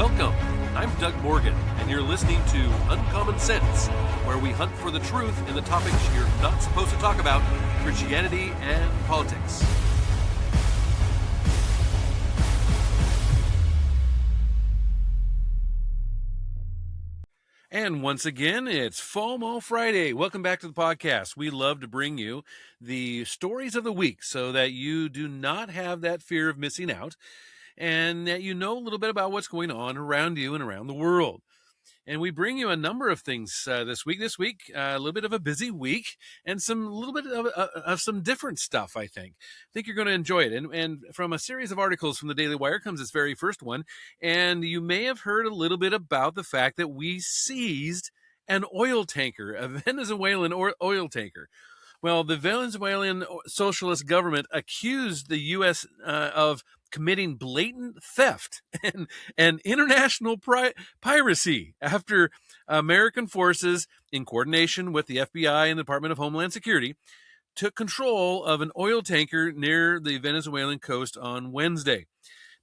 Welcome. I'm Doug Morgan, and you're listening to Uncommon Sense, where we hunt for the truth in the topics you're not supposed to talk about, Christianity and politics. And once again, it's FOMO Friday. Welcome back to the podcast. We love to bring you the stories of the week so that you do not have that fear of missing out and that you know a little bit about what's going on around you and around the world. And we bring you a number of things this week. This week, a little bit of a busy week and a little bit of some different stuff, I think. I think you're going to enjoy it. And from a series of articles from the Daily Wire comes this very first one. And you may have heard a little bit about the fact that we seized an oil tanker, a Venezuelan oil tanker. Well, the Venezuelan socialist government accused the U.S. Of committing blatant theft and international piracy after American forces, in coordination with the FBI and the Department of Homeland Security, took control of an oil tanker near the Venezuelan coast on Wednesday.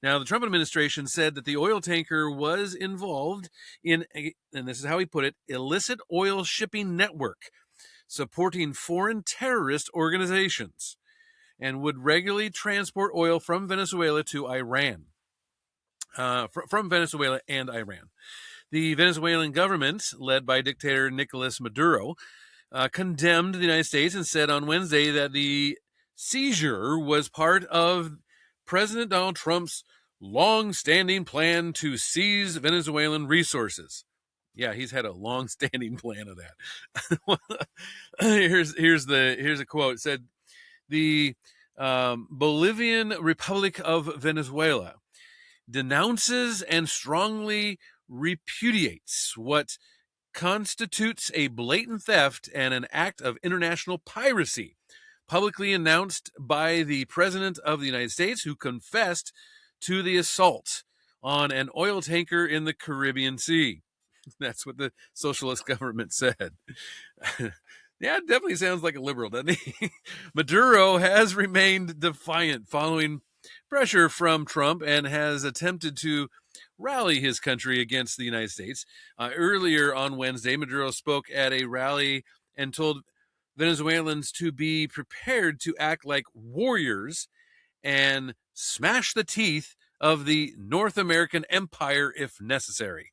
Now, the Trump administration said that the oil tanker was involved in, and this is how he put it, illicit oil shipping network supporting foreign terrorist organizations, and would regularly transport oil from Venezuela to Iran. From Venezuela and Iran. The Venezuelan government, led by dictator Nicolas Maduro, condemned the United States and said on Wednesday that the seizure was part of President Donald Trump's long-standing plan to seize Venezuelan resources. Yeah, he's had a long-standing plan of that. Here's a quote. It said, the Bolivian Republic of Venezuela denounces and strongly repudiates what constitutes a blatant theft and an act of international piracy, publicly announced by the President of the United States, who confessed to the assault on an oil tanker in the Caribbean Sea. That's what the socialist government said. Yeah, it definitely sounds like a liberal, doesn't he? Maduro has remained defiant following pressure from Trump and has attempted to rally his country against the United States. Earlier on Wednesday, Maduro spoke at a rally and told Venezuelans to be prepared to act like warriors and smash the teeth of the North American empire if necessary.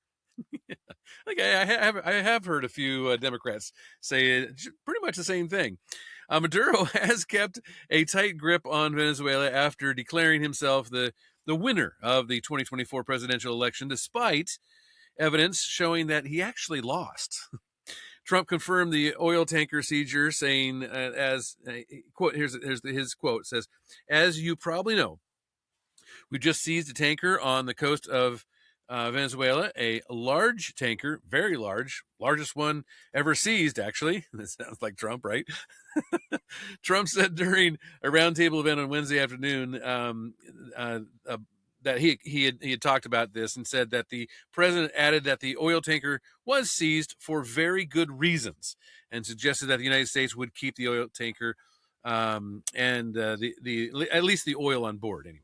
Like I have heard a few Democrats say pretty much the same thing. Maduro has kept a tight grip on Venezuela after declaring himself the winner of the 2024 presidential election, despite evidence showing that he actually lost. Trump confirmed the oil tanker seizure, saying, as quote, here's his quote, says, "As you probably know, we just seized a tanker on the coast of Venezuela, a large tanker, very large, largest one ever seized, actually." That sounds like Trump, right? Trump said during a roundtable event on Wednesday afternoon that he had talked about this and said that the president added that the oil tanker was seized for very good reasons and suggested that the United States would keep the oil tanker and at least the oil on board anyway.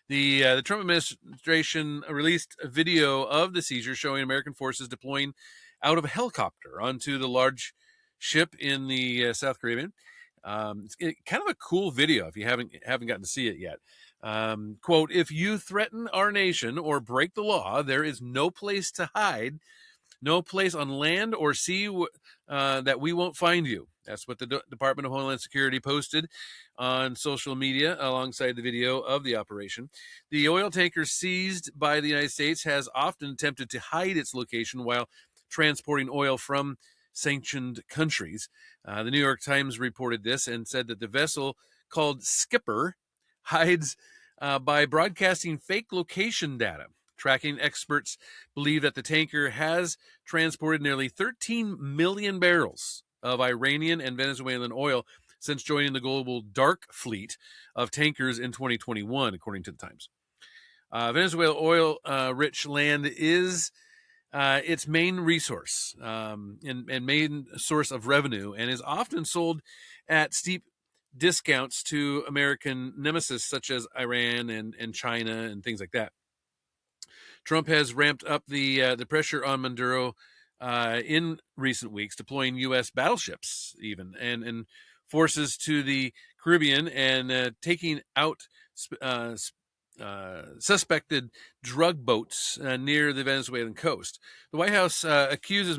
The Trump administration released a video of the seizure showing American forces deploying out of a helicopter onto the large ship in the South Caribbean. It's kind of a cool video if you haven't gotten to see it yet. Quote, "If you threaten our nation or break the law, there is no place to hide, no place on land or sea that we won't find you." That's what the Department of Homeland Security posted on social media alongside the video of the operation. The oil tanker seized by the United States has often attempted to hide its location while transporting oil from sanctioned countries. The New York Times reported this and said that the vessel, called Skipper, hides by broadcasting fake location data. Tracking experts believe that the tanker has transported nearly 13 million barrels of Iranian and Venezuelan oil since joining the global dark fleet of tankers in 2021, according to the Times. Venezuela oil-rich land is its main resource and main source of revenue, and is often sold at steep discounts to American nemesis such as Iran and China and things like that. Trump has ramped up the pressure on Maduro in recent weeks, deploying U.S. battleships even and forces to the Caribbean and taking out suspected drug boats near the Venezuelan coast. The White House accuses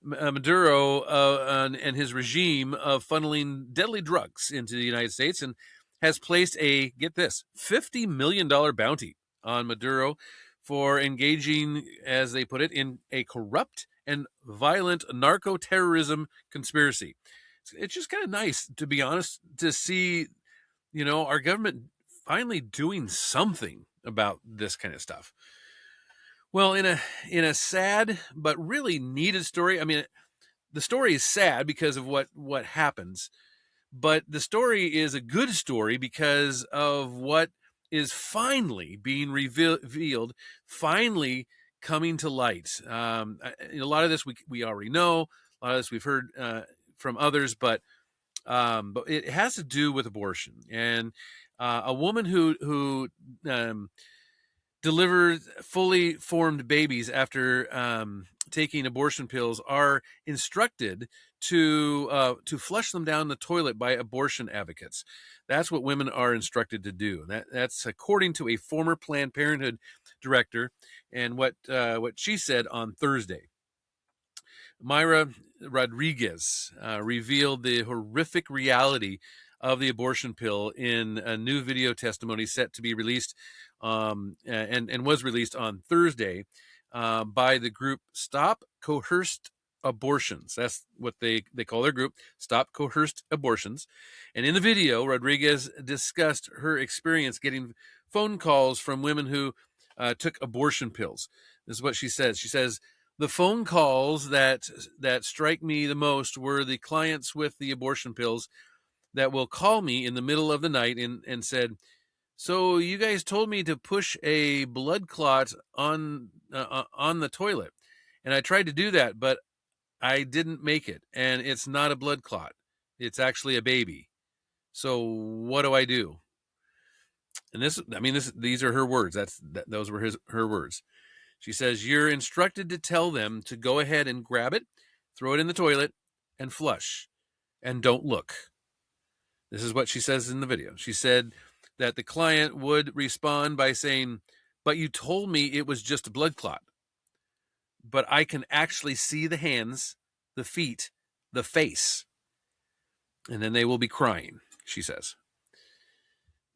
Maduro and his regime of funneling deadly drugs into the United States and has placed a, get this, $50 million bounty on Maduro for engaging, as they put it, in a corrupt and violent narco-terrorism conspiracy. It's just kind of nice, to be honest, to see, our government finally doing something about this kind of stuff. Well, in a sad but really needed story, I mean, the story is sad because of what happens, but the story is a good story because of what is finally being revealed, finally coming to light. A lot of this we already know, a lot of this we've heard from others, but it has to do with abortion. And a woman who delivered fully formed babies after taking abortion pills are instructed to flush them down the toilet by abortion advocates. That's what women are instructed to do. That's according to a former Planned Parenthood director, and what she said on Thursday. Myra Rodriguez revealed the horrific reality of the abortion pill in a new video testimony set to be released and was released on Thursday by the group Stop Coerced Abortions. That's what they call their group, Stop Coerced Abortions. And in the video, Rodriguez discussed her experience getting phone calls from women who took abortion pills. This is what she says. She says, the phone calls that strike me the most were the clients with the abortion pills that will call me in the middle of the night and said, so you guys told me to push a blood clot on the toilet, and I tried to do that, but I didn't make it, and it's not a blood clot. It's actually a baby. So what do I do? And these are her words. Those were her words. She says, you're instructed to tell them to go ahead and grab it, throw it in the toilet, and flush, and don't look. This is what she says in the video. She said that the client would respond by saying, but you told me it was just a blood clot. But I can actually see the hands, the feet, the face. And then they will be crying, she says.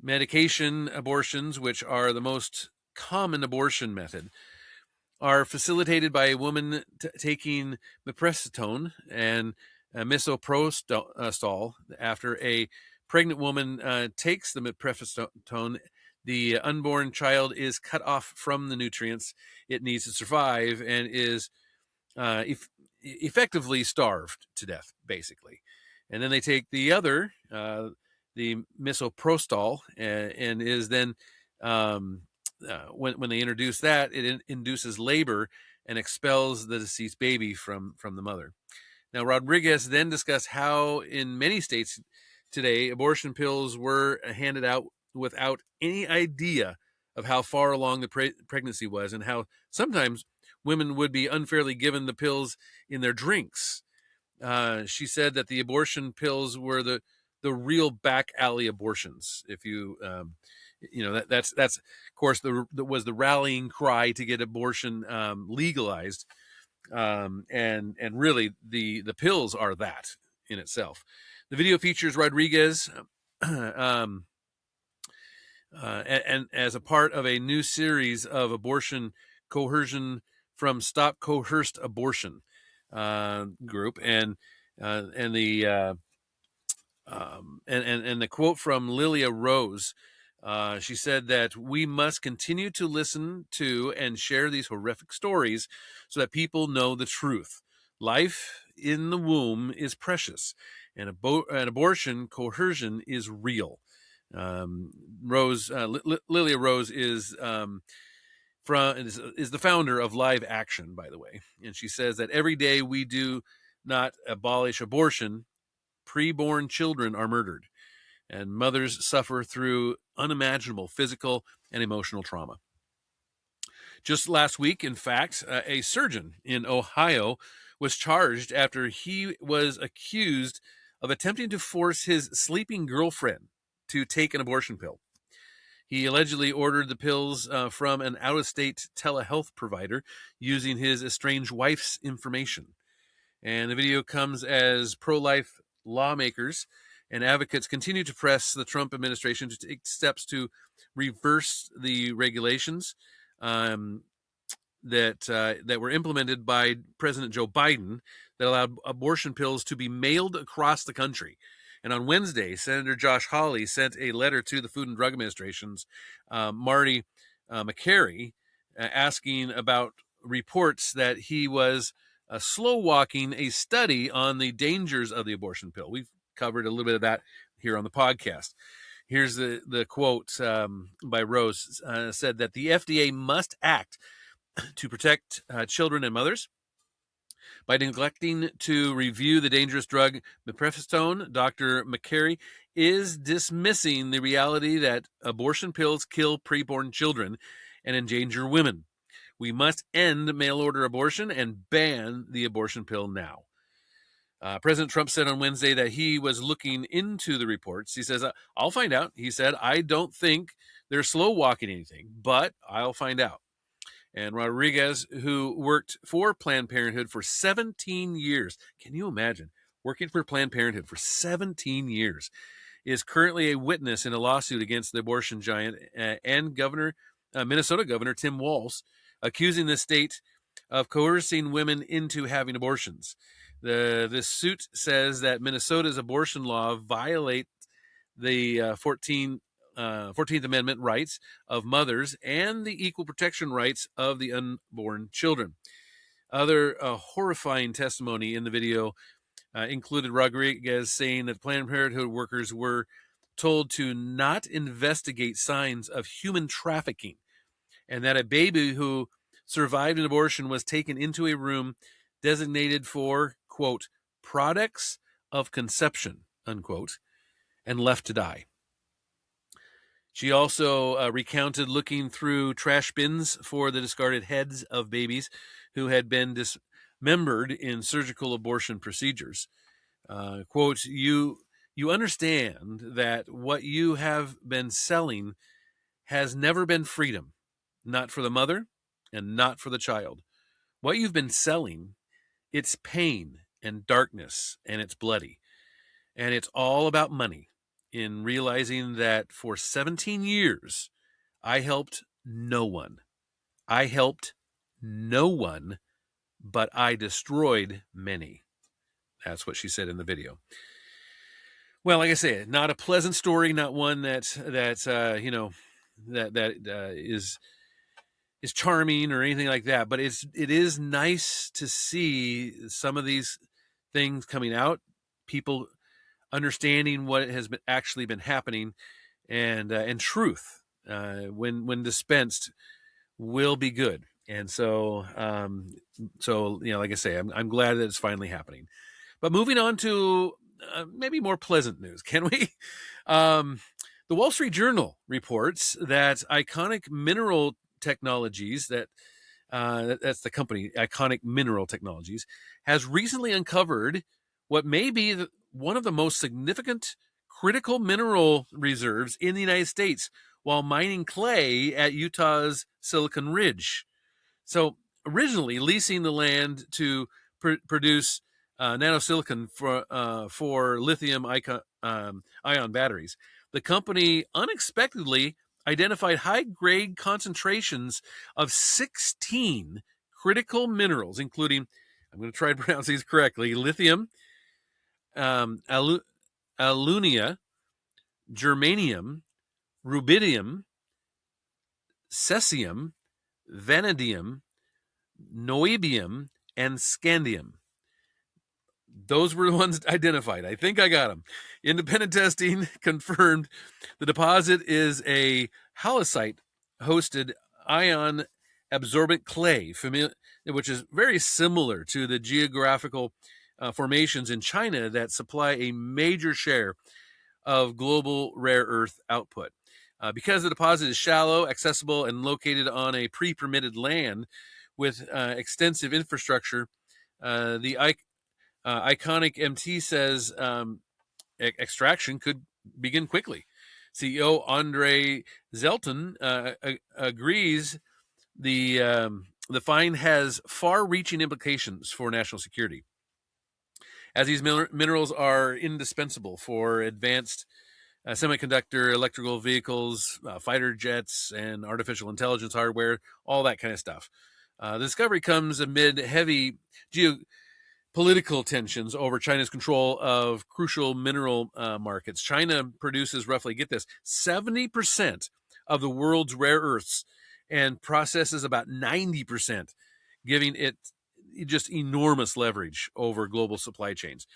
Medication abortions, which are the most common abortion method, are facilitated by a woman taking mifepristone and misoprostol. After a pregnant woman takes the mifepristone, the unborn child is cut off from the nutrients it needs to survive and is effectively starved to death, basically. And then they take the other, the misoprostol, and is then when they introduce that, it induces labor and expels the deceased baby from the mother. Now, Rodriguez then discussed how in many states today, abortion pills were handed out without any idea of how far along the pregnancy was, and how sometimes women would be unfairly given the pills in their drinks. She said that the abortion pills were the real back alley abortions. If you that's of course was the rallying cry to get abortion legalized, and really the pills are that in itself. The video features Rodriguez and as a part of a new series of abortion coercion from Stop Coerced Abortion group, and the and the quote from Lilia Rose. She said that we must continue to listen to and share these horrific stories so that people know the truth. Life in the womb is precious, and abortion coercion is real. Lilia Rose is the founder of Live Action, by the way, and she says that every day we do not abolish abortion, preborn children are murdered, and mothers suffer through unimaginable physical and emotional trauma. Just last week, in fact, a surgeon in Ohio was charged after he was accused of attempting to force his sleeping girlfriend to take an abortion pill. He allegedly ordered the pills from an out-of-state telehealth provider using his estranged wife's information. And the video comes as pro-life lawmakers and advocates continue to press the Trump administration to take steps to reverse the regulations that were implemented by President Joe Biden that allowed abortion pills to be mailed across the country. And on Wednesday, Senator Josh Hawley sent a letter to the Food and Drug Administration's Marty McCary asking about reports that he was slow walking a study on the dangers of the abortion pill. We've covered a little bit of that here on the podcast. Here's the quote by Rose, said that the FDA must act to protect children and mothers. By neglecting to review the dangerous drug mifepristone, Dr. McCary is dismissing the reality that abortion pills kill preborn children and endanger women. We must end mail-order abortion and ban the abortion pill now. President Trump said on Wednesday that he was looking into the reports. He says, I'll find out. He said, I don't think they're slow walking anything, but I'll find out. And Rodriguez, who worked for Planned Parenthood for 17 years, can you imagine working for Planned Parenthood for 17 years, is currently a witness in a lawsuit against the abortion giant and Minnesota Governor Tim Walz, accusing the state of coercing women into having abortions. This suit says that Minnesota's abortion law violates the 14th Amendment rights of mothers and the equal protection rights of the unborn children. Other horrifying testimony in the video included Rodriguez saying that Planned Parenthood workers were told to not investigate signs of human trafficking, and that a baby who survived an abortion was taken into a room designated for, quote, products of conception, unquote, and left to die. She also recounted looking through trash bins for the discarded heads of babies who had been dismembered in surgical abortion procedures. Quote, you understand that what you have been selling has never been freedom, not for the mother and not for the child. What you've been selling, it's pain and darkness, and it's bloody. And it's all about money. In realizing that for 17 years, I helped no one. I helped no one, but I destroyed many. That's what she said in the video. Well, like I say, not a pleasant story, not one that is charming or anything like that. But it is nice to see some of these things coming out, people understanding what has actually been happening, and truth when dispensed will be good. And so like I say, I'm glad that it's finally happening. But moving on to maybe more pleasant news, can we? The Wall Street Journal reports that Iconic Mineral Technologies, that's the company, Iconic Mineral Technologies, has recently uncovered what may be one of the most significant critical mineral reserves in the United States while mining clay at Utah's Silicon Ridge. So originally leasing the land to produce nanosilicon for lithium ion batteries, the company unexpectedly identified high-grade concentrations of 16 critical minerals, including, I'm going to try to pronounce these correctly, lithium, alumina, germanium, rubidium, cesium, vanadium, niobium, and scandium. Those were the ones identified. I think I got them. Independent testing confirmed the deposit is a halloysite-hosted ion absorbent clay, which is very similar to the geographical formations in China that supply a major share of global rare earth output. Because the deposit is shallow, accessible, and located on a pre-permitted land with extensive infrastructure, the Iconic MT says extraction could begin quickly. CEO Andre Zelton agrees the find has far-reaching implications for national security, as these minerals are indispensable for advanced semiconductor, electrical vehicles, fighter jets, and artificial intelligence hardware, all that kind of stuff. The discovery comes amid heavy geopolitical tensions over China's control of crucial mineral markets. China produces roughly, get this, 70% of the world's rare earths and processes about 90%, giving it just enormous leverage over global supply chains.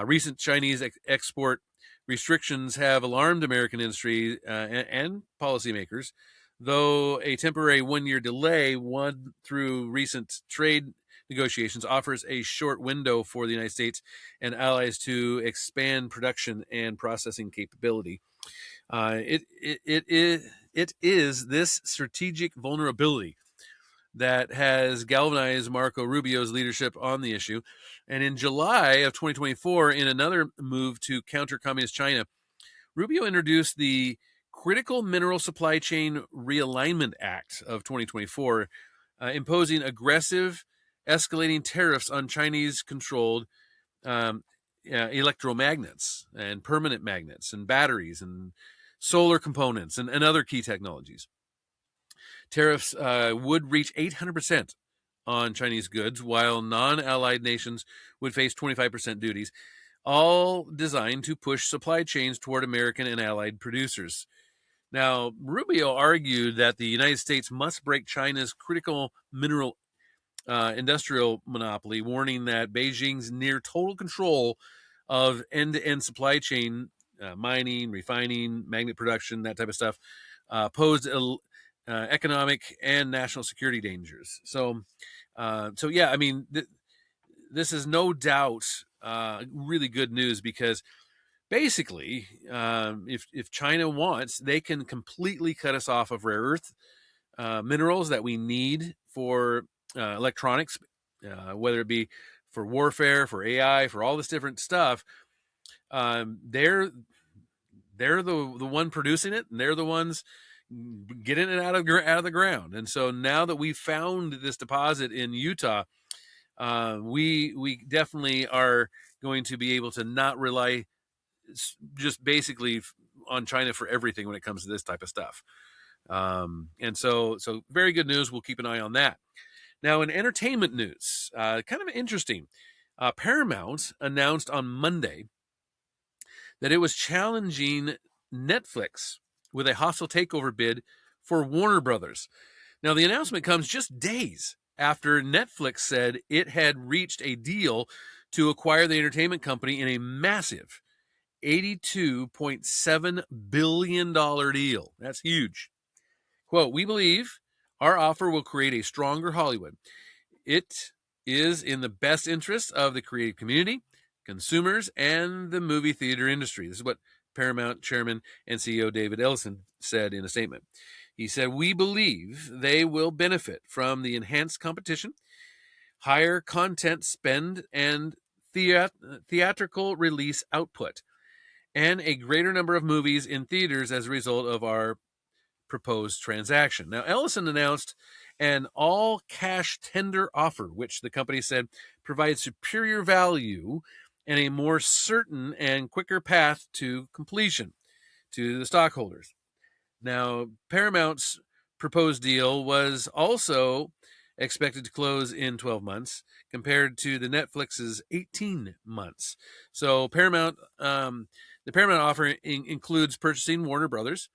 Recent Chinese export restrictions have alarmed American industry and policymakers, though a temporary one-year delay won through recent trade negotiations offers a short window for the United States and allies to expand production and processing capability. It is this strategic vulnerability that has galvanized Marco Rubio's leadership on the issue. And in July of 2024, in another move to counter communist China, Rubio introduced the Critical Mineral Supply Chain Realignment Act of 2024, imposing aggressive, escalating tariffs on Chinese-controlled electromagnets and permanent magnets and batteries and solar components and other key technologies. Tariffs would reach 800% on Chinese goods, while non-allied nations would face 25% duties, all designed to push supply chains toward American and allied producers. Now, Rubio argued that the United States must break China's critical mineral industrial monopoly, warning that Beijing's near total control of end-to-end supply chain, mining, refining, magnet production, that type of stuff, posed economic and national security dangers. So yeah, I mean, this is no doubt really good news, because basically, if China wants, they can completely cut us off of rare earth minerals that we need for electronics, whether it be for warfare, for AI, for all this different stuff. They're the one producing it, and they're the ones getting it out of the ground. And so now that we've found this deposit in Utah, we definitely are going to be able to not rely just basically on China for everything when it comes to this type of stuff. And so very good news. We'll keep an eye on that. Now, in entertainment news, kind of interesting. Paramount announced on Monday that it was challenging Netflix with a hostile takeover bid for Warner Brothers. Now, the announcement comes just days after Netflix said it had reached a deal to acquire the entertainment company in a massive $82.7 billion deal. That's huge. Quote, "We believe our offer will create a stronger Hollywood. It is in the best interest of the creative community, consumers, and the movie theater industry." This is what Paramount Chairman and CEO David Ellison said in a statement. He said, "We believe they will benefit from the enhanced competition, higher content spend, and theatrical release output, and a greater number of movies in theaters as a result of our proposed transaction." Now, Ellison announced an all-cash tender offer, which the company said provides superior value and a more certain and quicker path to completion to the stockholders. Now, Paramount's proposed deal was also expected to close in 12 months compared to the Netflix's 18 months. So Paramount, the Paramount offer includes purchasing Warner Brothers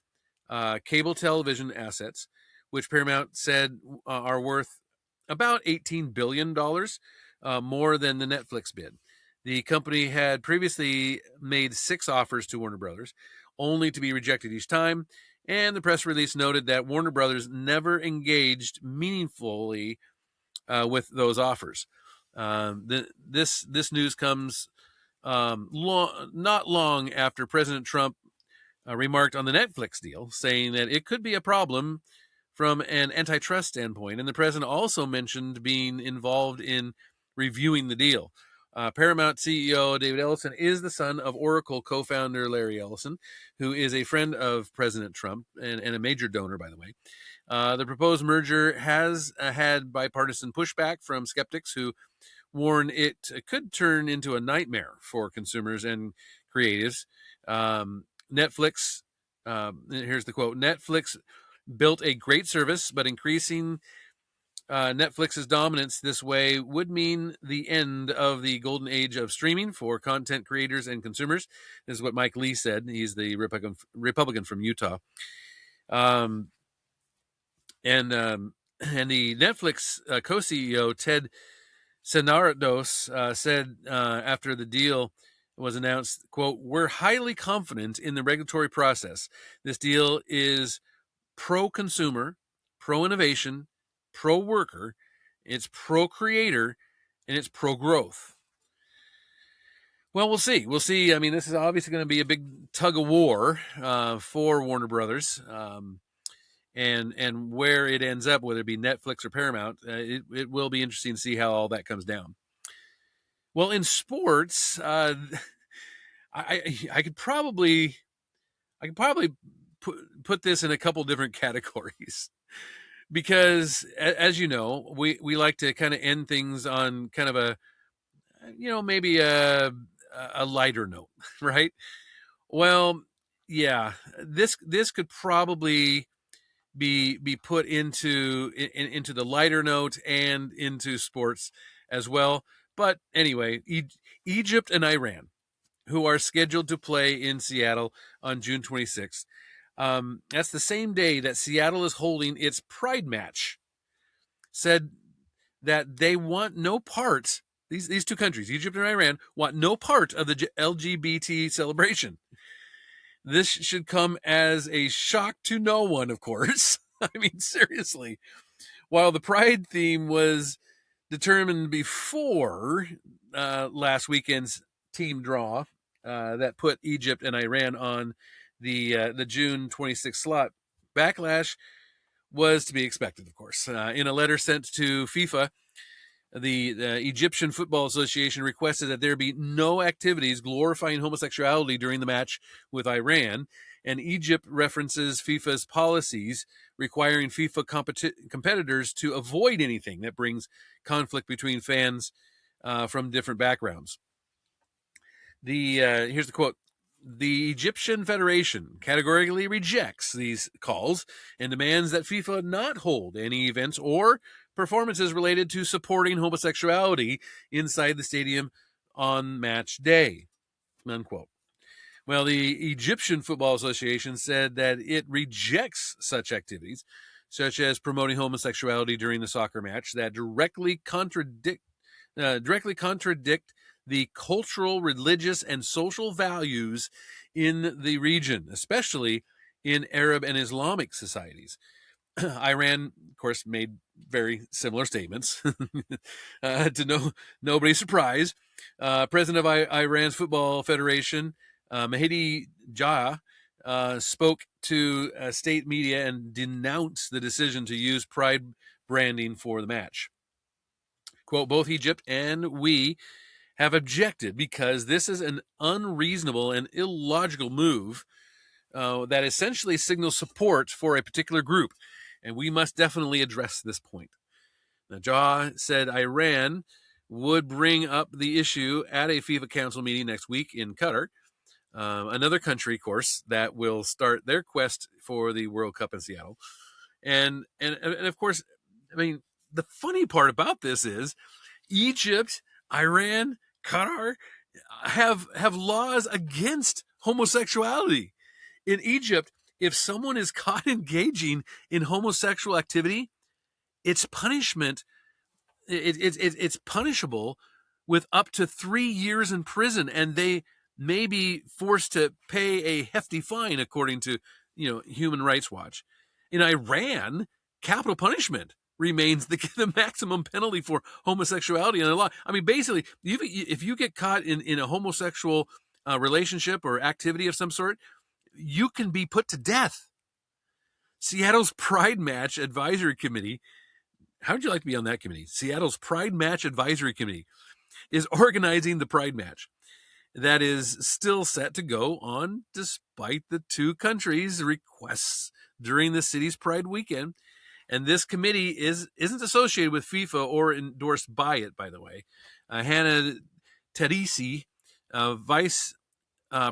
cable television assets, which Paramount said are worth about $18 billion, more than the Netflix bid. The company had previously made 6 offers to Warner Brothers, only to be rejected each time, and the press release noted that Warner Brothers never engaged meaningfully with those offers. This news comes not long after President Trump remarked on the Netflix deal, saying that it could be a problem from an antitrust standpoint. And the president also mentioned being involved in reviewing the deal. Paramount CEO David Ellison is the son of Oracle co-founder Larry Ellison, who is a friend of President Trump and a major donor, by the way. The proposed merger has had bipartisan pushback from skeptics who warn it could turn into a nightmare for consumers and creatives. Netflix, here's the quote, Netflix built a great service, but increasing Netflix's dominance this way would mean the end of the golden age of streaming for content creators and consumers. This is what Mike Lee said. He's the Republican from Utah. And the Netflix co-CEO, Ted Sarandos, said after the deal was announced, quote, "We're highly confident in the regulatory process. This deal is pro-consumer, pro-innovation, pro-worker, it's pro-creator, and it's pro-growth." Well, we'll see. We'll see. I mean, this is obviously going to be a big tug of war for Warner Brothers. And where it ends up, whether it be Netflix or Paramount, it will be interesting to see how all that comes down. Well, in sports, I could probably put this in a couple different categories because, as you know, we like to kind of end things on kind of a, maybe a lighter note, right? Well, yeah, this could probably be put into the lighter note and into sports as well. But anyway, Egypt and Iran, who are scheduled to play in Seattle on June 26th. That's the same day that Seattle is holding its Pride Match, said that they want no part, these two countries, Egypt and Iran, want no part of the LGBT celebration. This should come as a shock to no one, of course. I mean, seriously. While the Pride theme was determined before last weekend's team draw that put Egypt and Iran on the June 26th slot, backlash was to be expected, of course. In a letter sent to FIFA, the Egyptian Football Association requested that there be no activities glorifying homosexuality during the match with Iran, and Egypt references FIFA's policies requiring FIFA competitors to avoid anything that brings conflict between fans from different backgrounds. Here's the quote. The Egyptian Federation categorically rejects these calls and demands that FIFA not hold any events or performances related to supporting homosexuality inside the stadium on match day, unquote. Well, the Egyptian Football Association said that it rejects such activities, such as promoting homosexuality during the soccer match, that directly contradict the cultural, religious, and social values in the region, especially in Arab and Islamic societies. Iran, of course, made very similar statements. To nobody's surprise, President of Iran's Football Federation, Mehdi Jah, spoke to state media and denounced the decision to use pride branding for the match. Quote, both Egypt and we have objected because this is an unreasonable and illogical move that essentially signals support for a particular group, and we must definitely address this point. Now, Jah said Iran would bring up the issue at a FIFA Council meeting next week in Qatar, another country, of course, that will start their quest for the World Cup in Seattle. And of course, I mean, the funny part about this is Egypt, Iran, Qatar have laws against homosexuality. In Egypt, if someone is caught engaging in homosexual activity, it's punishment. It's punishable with up to 3 years in prison, and they may be forced to pay a hefty fine, according to Human Rights Watch. In Iran, capital punishment remains the maximum penalty for homosexuality in the law. I mean, basically, if you get caught in a homosexual relationship or activity of some sort, you can be put to death. Seattle's Pride Match Advisory Committee. How would you like to be on that committee? Seattle's Pride Match Advisory Committee is organizing the Pride Match that is still set to go on despite the two countries' requests during the city's Pride weekend. And this committee isn't associated with FIFA or endorsed by it, by the way. Hannah Teresi, Vice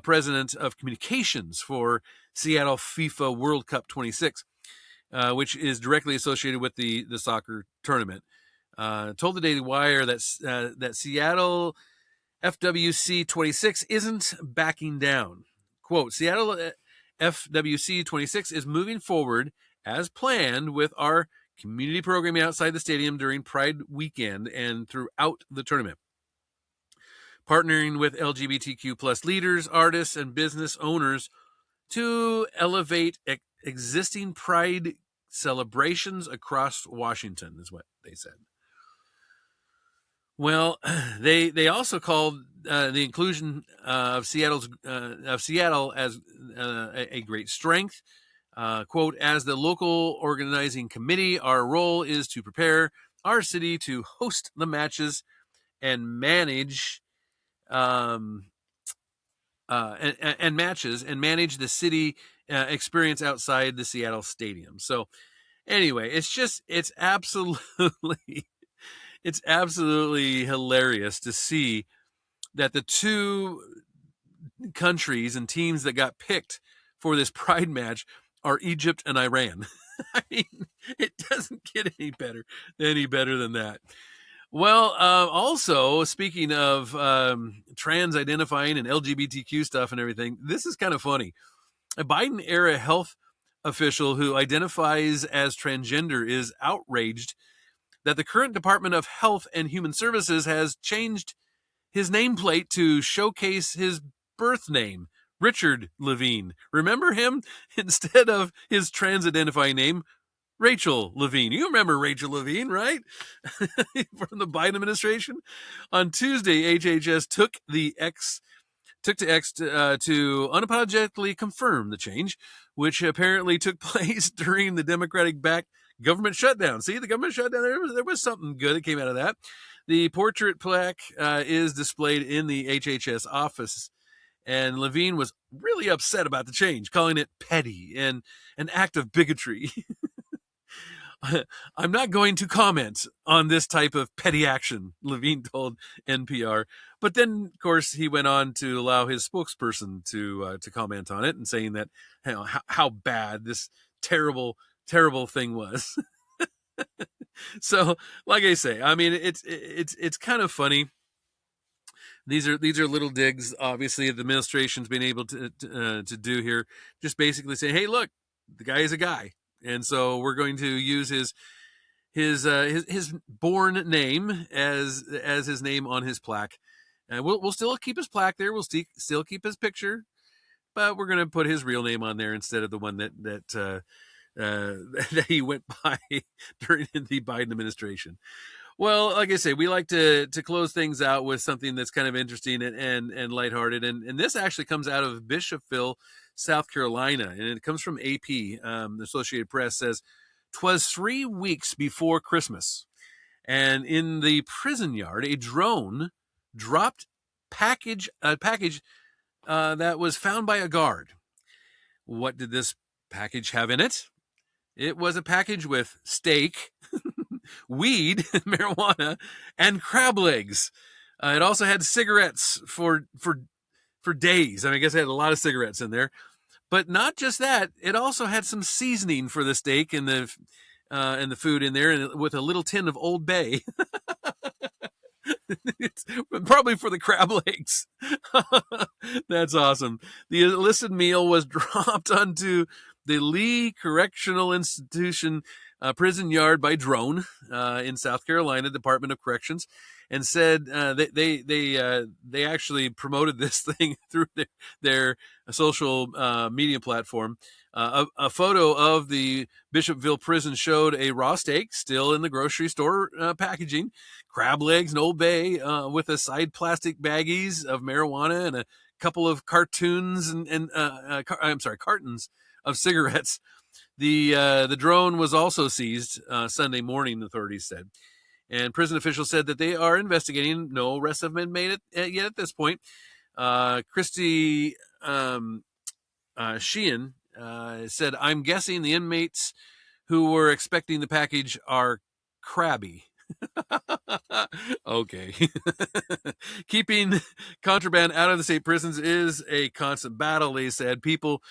President of Communications for Seattle FIFA World Cup 26, which is directly associated with the soccer tournament, told the Daily Wire that Seattle FWC 26 isn't backing down. Quote, Seattle FWC 26 is moving forward as planned with our community programming outside the stadium during Pride weekend and throughout the tournament. Partnering with LGBTQ plus leaders, artists, and business owners to elevate existing Pride celebrations across Washington is what they said. Well, they also called the inclusion of Seattle as a great strength. Quote, as the local organizing committee, our role is to prepare our city to host the matches and manage manage the city experience outside the Seattle stadium. So anyway, it's absolutely hilarious to see that the two countries and teams that got picked for this Pride match are Egypt and Iran. I mean, it doesn't get any better than that. Well, also, speaking of trans identifying and LGBTQ stuff and everything, this is kind of funny. A Biden-era health official who identifies as transgender is outraged that the current Department of Health and Human Services has changed his nameplate to showcase his birth name, Rachael Lavine. Remember him? Instead of his trans-identifying name, Rachael Lavine. You remember Rachael Lavine, right? From the Biden administration. On Tuesday, HHS took to X to unapologetically confirm the change, which apparently took place during the Democratic-backed government shutdown. See, the government shutdown, there was something good that came out of that. The portrait plaque is displayed in the HHS office, and Lavine was really upset about the change, calling it petty and an act of bigotry. I'm not going to comment on this type of petty action, Lavine told NPR. But then, of course, he went on to allow his spokesperson to comment on it and saying that how bad this terrible thing was. So, like I say, I mean, it's kind of funny. These are little digs, obviously, the administration's been able to do here, just basically saying, hey, look, the guy is a guy. And so we're going to use his born name as his name on his plaque. And we'll still keep his plaque there. We'll still keep his picture, but we're going to put his real name on there instead of the one that he went by during the Biden administration. Well, like I say, we like to close things out with something that's kind of interesting and lighthearted. And this actually comes out of Bishopville, South Carolina, and it comes from AP. The Associated Press says, "'Twas 3 weeks before Christmas, and in the prison yard, a drone dropped a package that was found by a guard. What did this package have in it? It was a package with steak, weed, marijuana, and crab legs. It also had cigarettes for days. I mean, I guess it had a lot of cigarettes in there. But not just that, it also had some seasoning for the steak and the food in there, and with a little tin of Old Bay." It's probably for the crab legs. That's awesome. The illicit meal was dropped onto the Lee Correctional Institution prison yard by drone in South Carolina Department of Corrections, and said they actually promoted this thing through their social media platform. A photo of the Bishopville prison showed a raw steak still in the grocery store packaging, crab legs and Old Bay with a side plastic baggies of marijuana and a couple of cartons cartons of cigarettes. The drone was also seized Sunday morning, authorities said. And prison officials said that they are investigating. No arrests have been made yet at this point. Christy Sheehan said, "I'm guessing the inmates who were expecting the package are crabby." Okay. Keeping contraband out of the state prisons is a constant battle, they said. People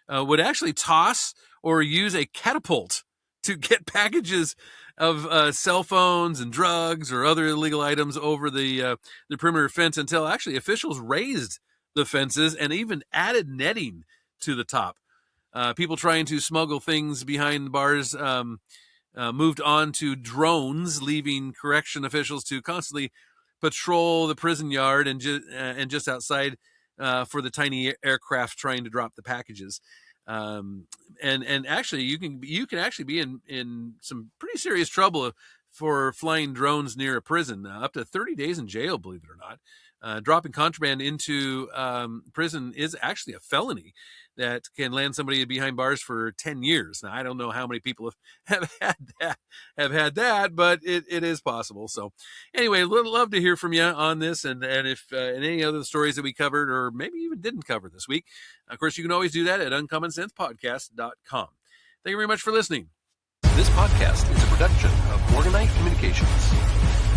would actually toss or use a catapult to get packages of cell phones and drugs or other illegal items over the perimeter fence until actually officials raised the fences and even added netting to the top. People trying to smuggle things behind the bars moved on to drones, leaving correction officials to constantly patrol the prison yard and just outside for the tiny aircraft trying to drop the packages. And actually, you can actually be in some pretty serious trouble for flying drones near a prison, up to 30 days in jail, believe it or not. Dropping contraband into prison is actually a felony that can land somebody behind bars for 10 years. Now, I don't know how many people have had that, but it is possible. So anyway, love to hear from you on this, and if and any other stories that we covered or maybe even didn't cover this week. Of course, you can always do that at uncommonsensepodcast.com. Thank you very much for listening. This podcast is a production of Morganite Communications.